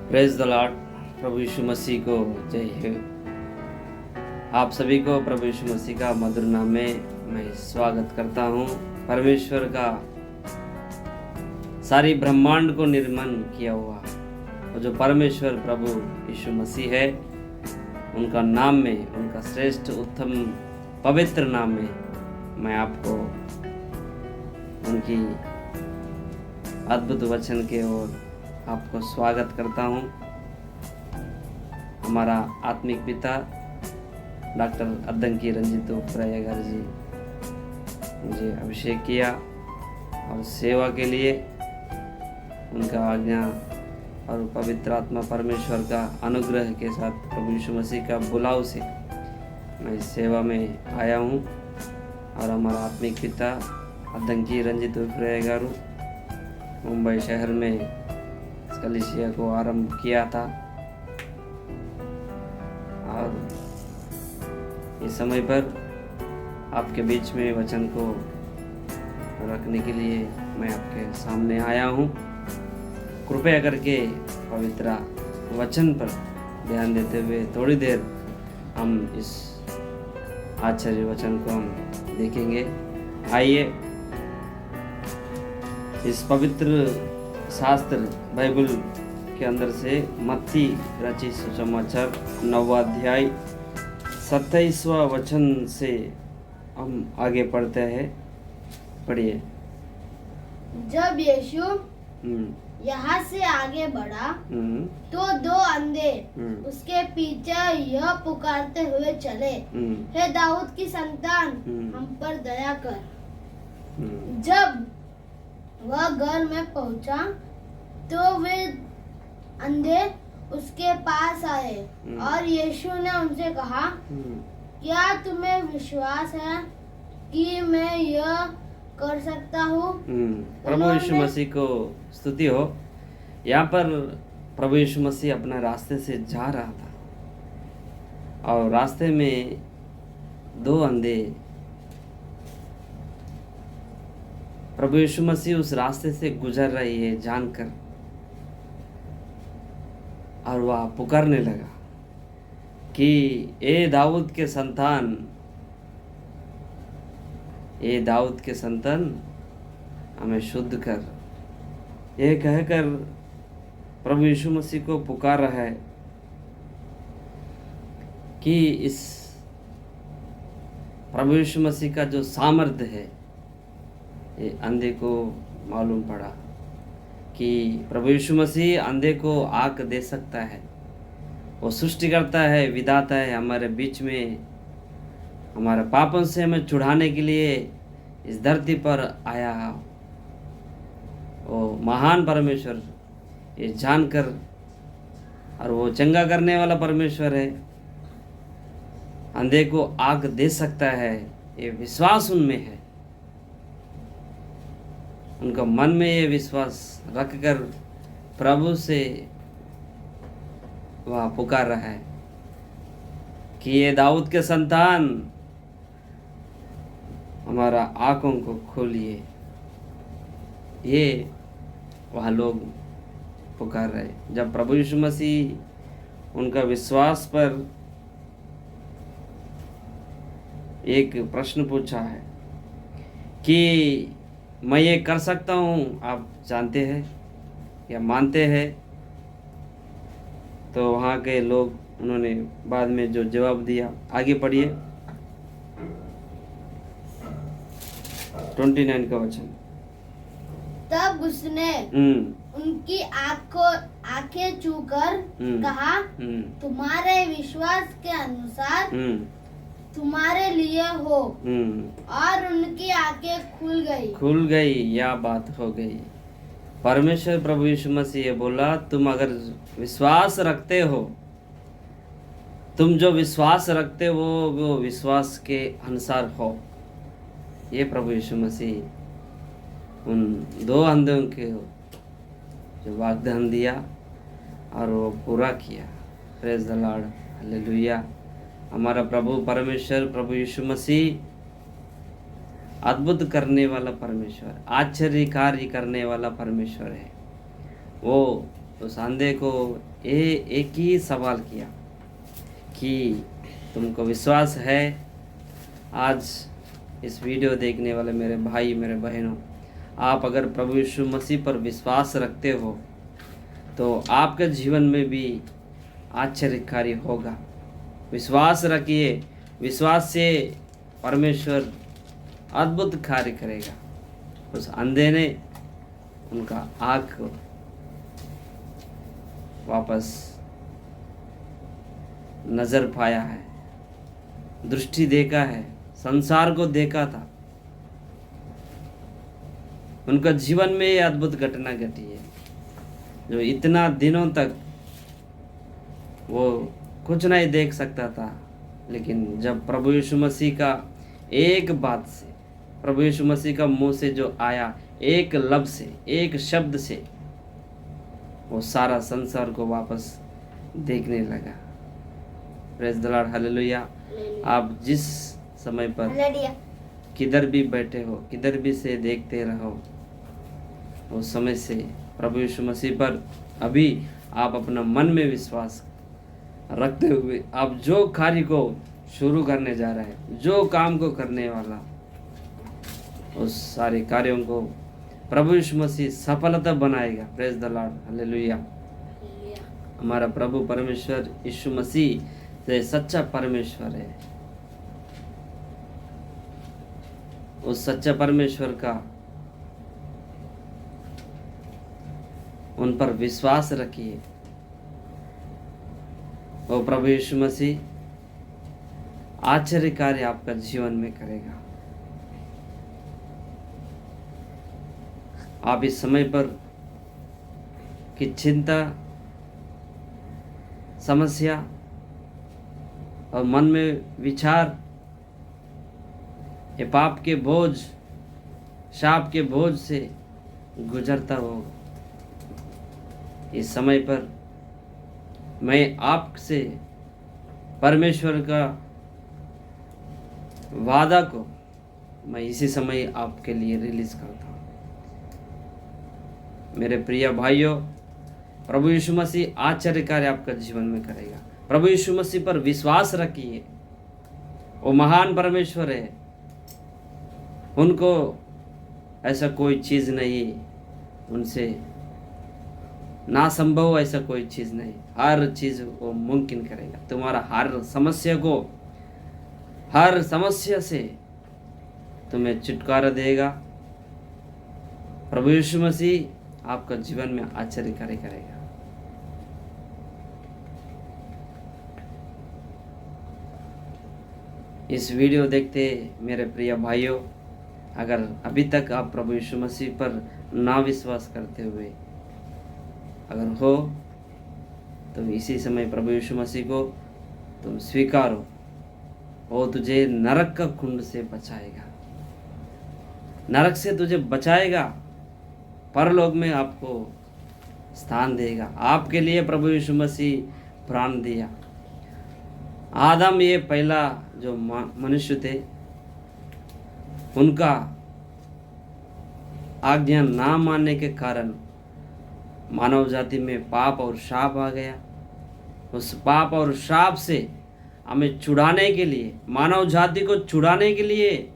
Praise the lord. प्रभु यीशु मसीह को जय हो। आप सभी को प्रभु यीशु मसीह का मधुर नाम में मैं स्वागत करता हूँ। परमेश्वर का सारी ब्रह्मांड को निर्माण किया हुआ और जो परमेश्वर प्रभु यीशु मसीह है, उनका नाम में, उनका श्रेष्ठ उत्तम पवित्र नाम में मैं आपको उनकी अद्भुत वचन के ओर आपको स्वागत करता हूँ। हमारा आत्मिक पिता डॉक्टर अद्दंकी रंजित उफ्रायागर जी मुझे अभिषेक किया और सेवा के लिए उनका आज्ञा और पवित्र आत्मा परमेश्वर का अनुग्रह के साथ प्रभु यीशु मसीह का बुलाव से मैं इस सेवा में आया हूँ। और हमारा आत्मिक पिता अद्दंकी रंजित उफ्रायागर मुंबई शहर में इस कलीसिया को आरंभ किया था और इस समय पर आपके बीच में वचन को रखने के लिए मैं आपके सामने आया हूँ। कृपया करके पवित्र वचन पर ध्यान देते हुए थोड़ी देर हम इस आश्चर्य वचन को हम देखेंगे। आइए इस पवित्र शास्त्र बाइबल के अंदर से मत्ती रचित सुसमाचार 9वां अध्याय 27वां वचन से हम आगे पढ़ते हैं। पढ़िए। जब यीशु यहाँ से आगे बढ़ा तो दो अंधे उसके पीछे यह पुकारते हुए चले, हे दाऊद की संतान, हम पर दया कर। जब वह घर में पहुंचा तो वे अंधे उसके पास आए और यीशु ने उनसे कहा, क्या तुम्हें विश्वास है कि मैं यह कर सकता हूँ? प्रभु यीशु मसीह को स्तुति हो। यहाँ पर प्रभु यीशु मसीह अपने रास्ते से जा रहा था और रास्ते में दो अंधे, प्रभु यीशु मसीह उस रास्ते से गुजर रही है जानकर, और वह पुकारने लगा कि ए दाऊद के संतान, ए दाऊद के संतान, हमें शुद्ध कर। यह कहकर प्रभु यीशु मसीह को पुकार रहा है कि इस प्रभु यीशु मसीह का जो सामर्थ्य है, ये अंधे को मालूम पड़ा कि प्रभु यीशु मसीह अंधे को आँख दे सकता है। वो सृष्टि करता है, विधाता है, हमारे बीच में हमारे पापों से हमें छुड़ाने के लिए इस धरती पर आया। वो महान परमेश्वर ये जानकर, और वो चंगा करने वाला परमेश्वर है, अंधे को आँख दे सकता है, ये विश्वास उनमें है। उनका मन में ये विश्वास रखकर प्रभु से वह पुकार रहा है कि ये दाऊद के संतान, हमारा आँखों को खोलिए। ये वह लोग पुकार रहे। जब प्रभु यीशु मसीह उनका विश्वास पर एक प्रश्न पूछा है कि मैं ये कर सकता हूँ, आप जानते हैं या मानते हैं? तो वहाँ के लोग, उन्होंने बाद में जो जवाब दिया, आगे पढ़िए 29 का वचन। तब उसने उनकी आंखें छूकर कहा, तुम्हारे विश्वास के अनुसार तुम्हारे लिए हो। और उनकी आंखें खुल गई। यह बात हो गई। परमेश्वर प्रभु यीशु मसीह बोला, तुम अगर विश्वास रखते हो, तुम जो विश्वास रखते हो वो विश्वास के अनुसार हो। ये प्रभु यीशु मसीह उन दो अंधों के जो वाग्दान दिया और वो पूरा किया। Praise the lord, hallelujah. हमारा प्रभु परमेश्वर प्रभु यीशु मसीह अद्भुत करने वाला परमेश्वर, आश्चर्य कार्य करने वाला परमेश्वर है। वो उस अंधे को एक ही सवाल किया कि तुमको विश्वास है? आज इस वीडियो देखने वाले मेरे भाई मेरे बहनों, आप अगर प्रभु यीशु मसीह पर विश्वास रखते हो तो आपके जीवन में भी आश्चर्यकारी होगा। विश्वास रखिए, विश्वास से परमेश्वर अद्भुत कार्य करेगा। उस अंधे ने उनका आँख को वापस नजर पाया है, दृष्टि देखा है, संसार को देखा था। उनका जीवन में ये अद्भुत घटना घटी है, जो इतना दिनों तक वो कुछ नहीं देख सकता था, लेकिन जब प्रभु यीशु मसीह का एक बात से, प्रभु यीशु मसीह का मुंह से जो आया एक लफ्ज से, एक शब्द से, वो सारा संसार को वापस देखने लगा। Praise the lord, hallelujah. आप जिस समय पर किधर भी बैठे हो, किधर भी से देखते रहो, उस समय से प्रभु यीशु मसीह पर अभी आप अपना मन में विश्वास रखते हुए आप जो कार्य को शुरू करने जा रहे हैं, जो काम को करने वाला, उस सारे कार्यों को प्रभु यीशु मसीह सफलता बनाएगा। Praise the lord, hallelujah. हमारा प्रभु परमेश्वर यीशु मसीह से सच्चा परमेश्वर है। उस सच्चा परमेश्वर का उन पर विश्वास रखिए। वो प्रभु यीशु मसीह आश्चर्य कार्य आपका जीवन में करेगा। आप इस समय पर की चिंता, समस्या और मन में विचार, ये पाप के बोझ, शाप के बोझ से गुजरता होगा। इस समय पर मैं आपसे परमेश्वर का वादा को मैं इसी समय आपके लिए रिलीज करता हूँ। मेरे प्रिय भाइयों, प्रभु यीशु मसीह आश्चर्य कार्य आपका जीवन में करेगा। प्रभु यीशु मसीह पर विश्वास रखिए, वो महान परमेश्वर है। उनको ऐसा कोई चीज़ नहीं, उनसे ना संभव ऐसा कोई चीज़ नहीं। हर चीज़ वो मुमकिन करेगा। तुम्हारा हर समस्या से तुम्हें छुटकारा देगा। प्रभु यीशु मसीह आपका जीवन में आश्चर्य कार्य करेगा। इस वीडियो देखते मेरे प्रिय भाइयों, अगर अभी तक आप प्रभु यीशु मसीह पर ना विश्वास करते हुए अगर हो तो इसी समय प्रभु यीशु मसीह को तुम स्वीकारो। वो तुझे नरक का कुंड से बचाएगा, नरक से तुझे बचाएगा, परलोक में आपको स्थान देगा। आपके लिए प्रभु यीशु मसीह प्राण दिया। आदम ये पहला जो मनुष्य थे, उनका आज्ञा ना मानने के कारण मानव जाति में पाप और शाप आ गया। उस पाप और शाप से हमें छुड़ाने के लिए, मानव जाति को छुड़ाने के लिए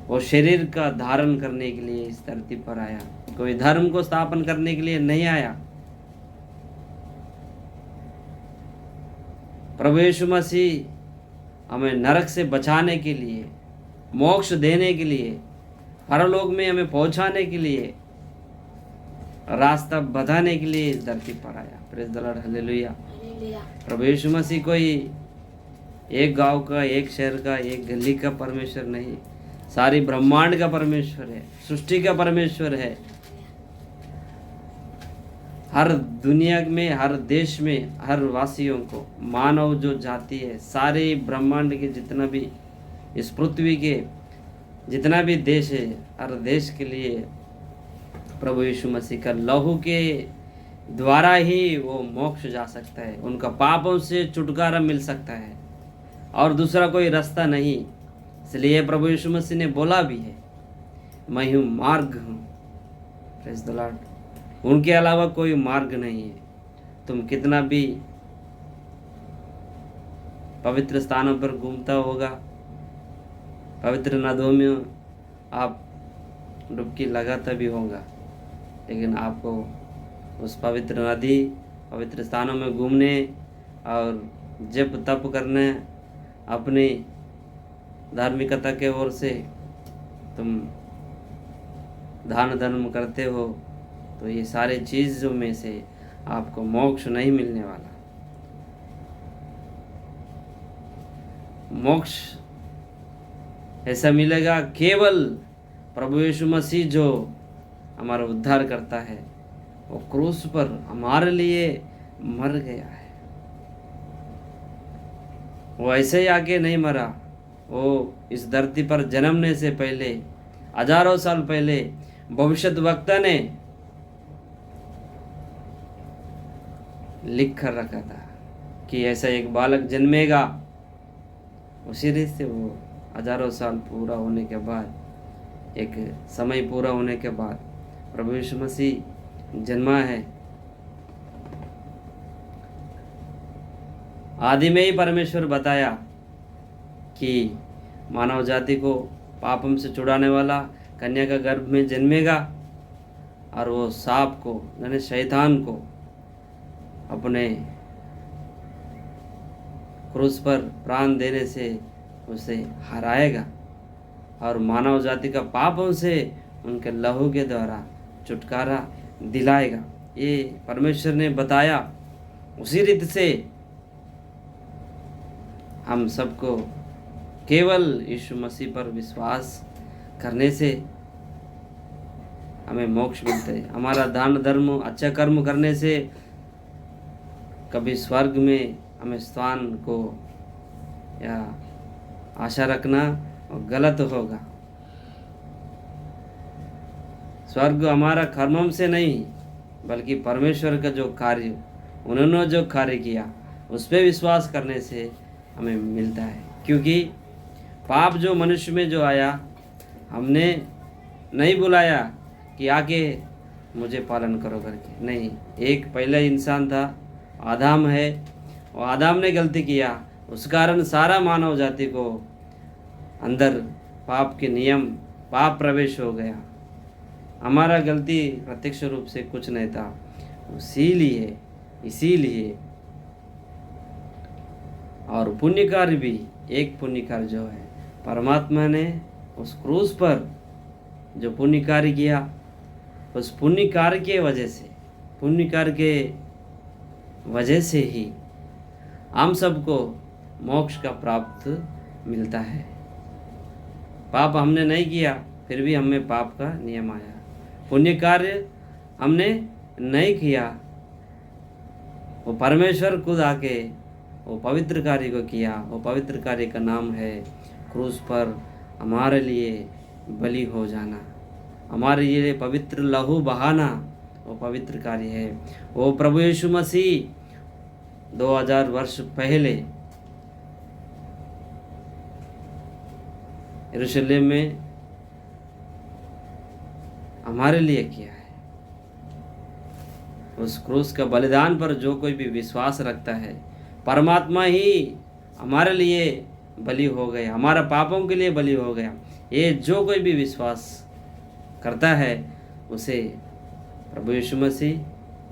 वो शरीर का धारण करने के लिए इस धरती पर आया। कोई धर्म को स्थापन करने के लिए नहीं आया। प्रभु यीशु मसीह हमें नरक से बचाने के लिए, मोक्ष देने के लिए, परलोक में हमें पहुंचाने के लिए, रास्ता बताने के लिए इस धरती पर आया। Praise the lord, hallelujah. प्रभु यीशु मसीह कोई एक गांव का, एक शहर का, एक गली का परमेश्वर नहीं, सारी ब्रह्मांड का परमेश्वर है, सृष्टि का परमेश्वर है। हर दुनिया में, हर देश में, हर वासियों को, मानव जो जाति है, सारे ब्रह्मांड के जितना भी, इस पृथ्वी के जितना भी देश है, हर देश के लिए प्रभु यीशु मसीह का लहू के द्वारा ही वो मोक्ष जा सकता है। उनका पापों से छुटकारा मिल सकता है और दूसरा कोई रास्ता नहीं। इसलिए प्रभु यीशु मसीह ने बोला भी है, मैं हूँ मार्ग हूँ। Praise the Lord. उनके अलावा कोई मार्ग नहीं है। तुम कितना भी पवित्र स्थानों पर घूमता होगा, पवित्र नदियों में आप डुबकी लगाता भी होगा, लेकिन आपको उस पवित्र नदी, पवित्र स्थानों में घूमने और जप तप करने, अपनी धार्मिकता के ओर से तुम दान धर्म करते हो, तो ये सारे चीज़ों में से आपको मोक्ष नहीं मिलने वाला। मोक्ष ऐसा मिलेगा केवल प्रभु यीशु मसीह जो हमारा उद्धार करता है, वो क्रूस पर हमारे लिए मर गया है। वो ऐसे ही आके नहीं मरा, वो इस धरती पर जन्मने से पहले, हजारों साल पहले भविष्यद्वक्ता ने लिख कर रखा था कि ऐसा एक बालक जन्मेगा। उसी रीत से वो हजारों साल पूरा होने के बाद, एक समय पूरा होने के बाद प्रभु यीशु मसीह जन्मा है। आदि में ही परमेश्वर बताया कि मानव जाति को पापों से छुड़ाने वाला कन्या का गर्भ में जन्मेगा, और वो सांप को यानी शैतान को अपने क्रूस पर प्राण देने से उसे हराएगा, और मानव जाति का पापों से उनके लहू के द्वारा छुटकारा दिलाएगा। ये परमेश्वर ने बताया। उसी रीत से हम सबको केवल यीशु मसीह पर विश्वास करने से हमें मोक्ष मिलता है। हमारा दान धर्म, अच्छा कर्म करने से कभी स्वर्ग में हमें स्थान को या आशा रखना गलत होगा। स्वर्ग हमारा कर्मों से नहीं, बल्कि परमेश्वर का जो कार्य, उन्होंने जो कार्य किया उस पर विश्वास करने से हमें मिलता है। क्योंकि पाप जो मनुष्य में जो आया, हमने नहीं बुलाया कि आके मुझे पालन करो करके, नहीं। एक पहला इंसान था, आदम है, और आदम ने गलती किया, उस कारण सारा मानव जाति को अंदर पाप के नियम, पाप प्रवेश हो गया। हमारा गलती प्रत्यक्ष रूप से कुछ नहीं था, इसीलिए और पुण्य कार्य भी, एक पुण्य कार्य जो है परमात्मा ने उस क्रूस पर जो पुण्य कार्य किया, उस पुण्य कार्य के वजह से ही हम सबको मोक्ष का प्राप्त मिलता है। पाप हमने नहीं किया, फिर भी हमें पाप का नियम आया। पुण्य कार्य हमने नहीं किया, वो परमेश्वर खुद आके वो पवित्र कार्य को किया। वो पवित्र कार्य का नाम है क्रूस पर हमारे लिए बलि हो जाना, हमारे लिए पवित्र लहू बहाना, वो पवित्र कार्य है। वो प्रभु यीशु मसीह 2000 वर्ष पहले यरूशलेम में हमारे लिए किया है। उस क्रूस का बलिदान पर जो कोई भी विश्वास रखता है, परमात्मा ही हमारे लिए बलि हो गया, हमारा पापों के लिए बलि हो गया। ये जो कोई भी विश्वास करता है, उसे प्रभु यीशु मसीह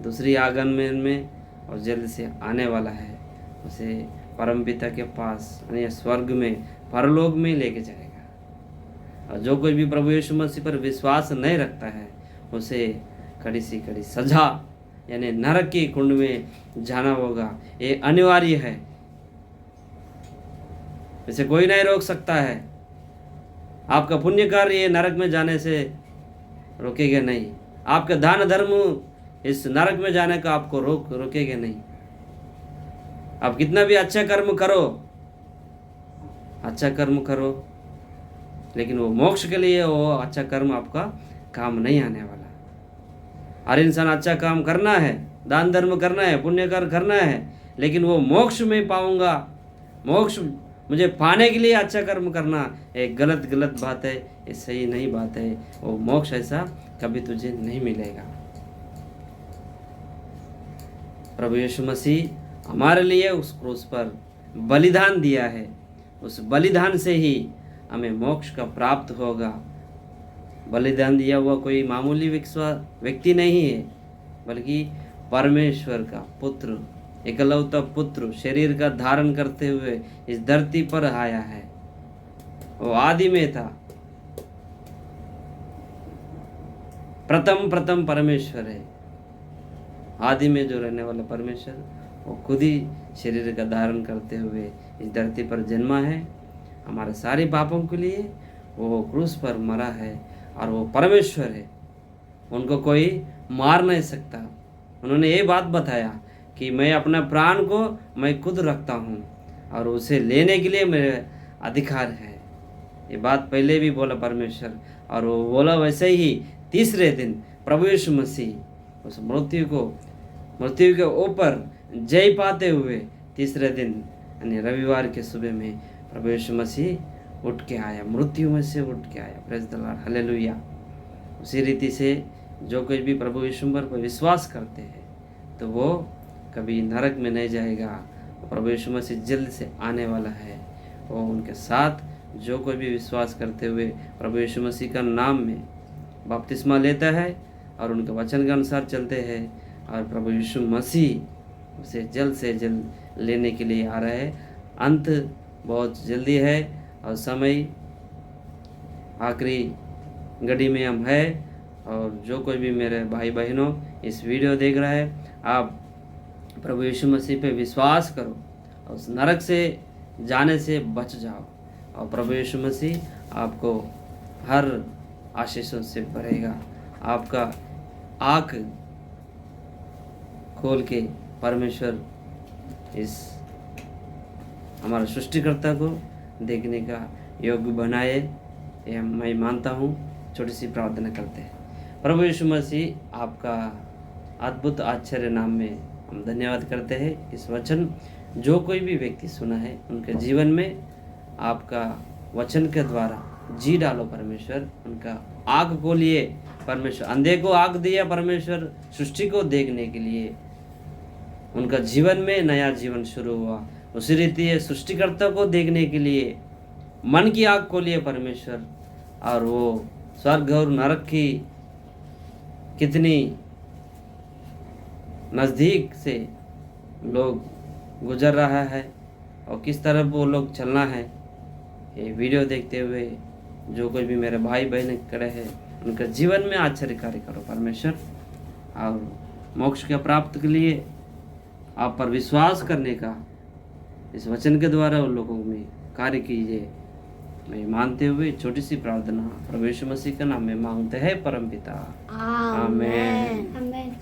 दूसरी आगमन में और जल्द से आने वाला है, उसे परमपिता के पास यानी स्वर्ग में, परलोक में लेके जाएगा। और जो कोई भी प्रभु यीशु मसीह पर विश्वास नहीं रखता है, उसे कड़ी से कड़ी सजा यानी नरक की कुंड में जाना होगा। ये अनिवार्य है, इसे कोई नहीं रोक सकता है। आपका पुण्य कार्य ये नरक में जाने से रोकेगा नहीं, आपका दान धर्म इस नरक में जाने का आपको रोकेगा नहीं। आप कितना भी अच्छा कर्म करो, लेकिन वो मोक्ष के लिए वो अच्छा कर्म आपका काम नहीं आने वाला। हर इंसान अच्छा काम करना है, दान धर्म करना है, पुण्य कार्य करना है, लेकिन वो मोक्ष में पाऊंगा, मोक्ष मुझे पाने के लिए अच्छा कर्म करना एक गलत बात है, ये सही नहीं बात है। वो मोक्ष ऐसा कभी तुझे नहीं मिलेगा। प्रभु यीशु मसीह हमारे लिए उस क्रूस पर बलिदान दिया है। उस बलिदान से ही हमें मोक्ष का प्राप्त होगा। बलिदान दिया हुआ कोई मामूली व्यक्ति नहीं है, बल्कि परमेश्वर का पुत्र, एकलौता पुत्र शरीर का धारण करते हुए इस धरती पर आया है। वो आदि में था, प्रथम परमेश्वर है। आदि में जो रहने वाला परमेश्वर वो खुद ही शरीर का धारण करते हुए इस धरती पर जन्मा है। हमारे सारे पापों के लिए वो क्रूस पर मरा है और वो परमेश्वर है, उनको कोई मार नहीं सकता। उन्होंने ये बात बताया कि मैं अपना प्राण को मैं खुद रखता हूँ और उसे लेने के लिए मेरे अधिकार है। ये बात पहले भी बोला परमेश्वर, और वो बोला वैसे ही तीसरे दिन प्रभु यीशु मसीह उस मृत्यु के ऊपर जय पाते हुए तीसरे दिन यानी रविवार के सुबह में प्रभु यीशु मसीह उठ के आया, मृत्यु में से उठ के आया। Praise the lord, hallelujah. उसी रीति से जो कोई भी प्रभु यीशु पर विश्वास करते हैं तो वो कभी नरक में नहीं जाएगा। प्रभु यीशु मसीह जल्द से आने वाला है। वो उनके साथ जो कोई भी विश्वास करते हुए प्रभु यीशु मसीह का नाम में बपतिस्मा लेता है और उनके वचन के अनुसार चलते हैं, और प्रभु यीशु मसीह उसे जल्द से जल्द लेने के लिए आ रहा है। अंत बहुत जल्दी है और समय आखिरी घड़ी में हम है। और जो कोई भी मेरे भाई बहनों इस वीडियो देख रहा है, आप प्रभु यीशु मसीह पे विश्वास करो और उस नरक से जाने से बच जाओ, और प्रभु यीशु मसीह आपको हर आशीषों से भरेगा। आपका आँख खोल के परमेश्वर इस हमारे सृष्टिकर्ता को देखने का योग्य बनाए, यह मैं मानता हूँ। छोटी सी प्रार्थना करते हैं। प्रभु यीशु मसीह, आपका अद्भुत आश्चर्य नाम में हम धन्यवाद करते हैं। इस वचन जो कोई भी व्यक्ति सुना है उनके जीवन में आपका वचन के द्वारा जी डालो परमेश्वर। उनका आँख को लिए परमेश्वर, अंधे को आँख दिया परमेश्वर सृष्टि को देखने के लिए, उनका जीवन में नया जीवन शुरू हुआ। उसी रीति सृष्टिकर्ता को देखने के लिए मन की आँख को लिए परमेश्वर, और वो स्वर्ग और नरक की कितनी नज़दीक से लोग गुजर रहा है और किस तरह वो लोग चलना है। ये वीडियो देखते हुए जो कोई भी मेरे भाई बहन खड़े हैं उनके जीवन में आश्चर्य कार्य करो परमेश्वर, और मोक्ष के प्राप्त के लिए आप पर विश्वास करने का इस वचन के द्वारा उन लोगों में कार्य कीजिए। मैं मानते हुए छोटी सी प्रार्थना प्रभु यीशु मसीह के नाम में मांगते हैं परम पिता, आमीन।